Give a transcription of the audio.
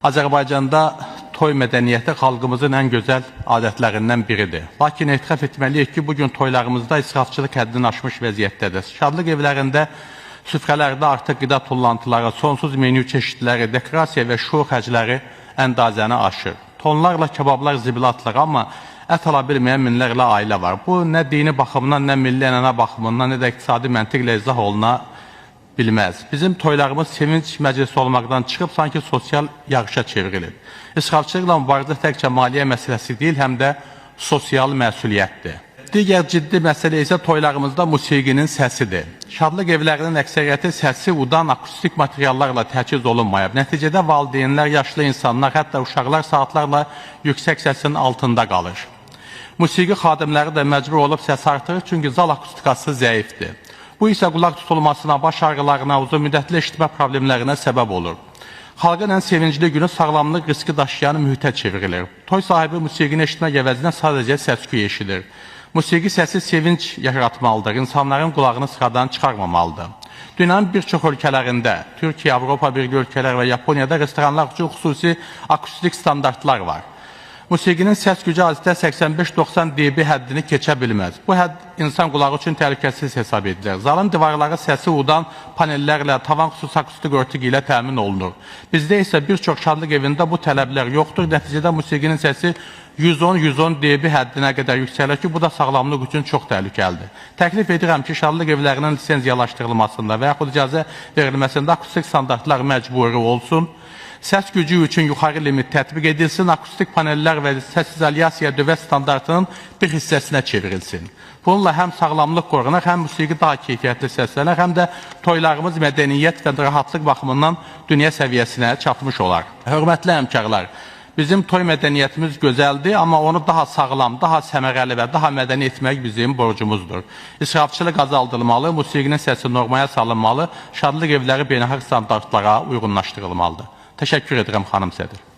Azərbaycanda toy mədəniyyəti xalqımızın ən gözəl adətlərindən biridir. Lakin etiraf etməliyik ki, bugün toylarımızda israfçılıq həddini aşmış vəziyyətdədir. Şadlıq evlərində, süfrələrdə artıq qida tullantıları, sonsuz menü çeşidləri, dekorasiya və şou xərcləri əndazəni aşır. Tonlarla kebablar zibilə atılır, amma ət ala bilməyən minlərlə ailə var. Bu, nə dini baxımından, nə milli ənənə baxımından, nə də iqtisadi məntiqlə izah oluna bilməz. Bizim toylarımız sevinç məclisi olmaqdan çıxıb, sanki sosial yarışa çevrilib. İsrafçılıqla mübarizə təkcə maliyyə məsələsi deyil, həm də sosial məsuliyyətdir. Digər ciddi məsələ isə toylarımızda musiqinin səsidir. Şadlıq evlərinin əksəriyyəti səsi udan akustik materiallarla təchiz olunmayıb. Nəticədə valideynlər, yaşlı insanlar, hətta uşaqlar saatlarla yüksək səsin altında qalır. Musiqi xadimləri də məcbur olub səs artırır, çünki zal akustikası zəifdir. Bu isə qulaq tutulmasına, baş ağrılarına, uzun müddətli eşitmə problemlərinə səbəb olur. Xalqın ən sevincli günü sağlamlıq riski daşıyan mühitə çevrilir. Toy sahibi musiqini eşitmək əvəzinə sadəcə səs-küy eşidir. Musiqi səsi sevinç yaratmalıdır, insanların qulağını sıradan çıxarmamalıdır. Dünyanın bir çox ölkələrində, Türkiyə, Avropa Birliyi ölkələr və Yaponiyada restoranlar üçün xüsusi akustik standartlar var. Musiqinin səs gücü azdə 85-90 dB həddini keçə bilməz. Bu hədd insan qulağı üçün təhlükəsiz hesab edilir. Zalın divarları səsi udan panellərlə, tavan xüsusi akustik örtük ilə təmin olunur. Bizdə isə bir çox şadlıq evində bu tələblər yoxdur. Nəticədə musiqinin səsi 110-110 dB həddinə qədər yüksəlir ki, bu da sağlamlıq üçün çox təhlükəlidir. Təklif edirəm ki, şadlıq evlərinin lisenziyalaşdırılmasında və yaxud icazə verilməsində akustik standartlar məcburi olsun. Səs gücü üçün yuxarı limit tətbiq edilsin, akustik panellər və səs izolyasiya dövlət standartının bir hissəsinə çevrilsin. Bununla həm sağlamlıq qorunur, həm musiqi daha keyfiyyətli səslənir, həm də toylarımız mədəniyyət və rahatlıq baxımından dünya səviyyəsinə çatmış olar. Hörmətli həmkarlar, bizim toy mədəniyyətimiz gözəldir, amma onu daha sağlam, daha səmərəli və daha mədəni etmək bizim borcumuzdur. İsrafçılıq azaldılmalı, musiqinin səsi normaya salınmalı, şadlıq evləri beynəlxalq standartlara uyğunlaşdırılmalıdır. Təşəkkür edirəm, xanım sədr.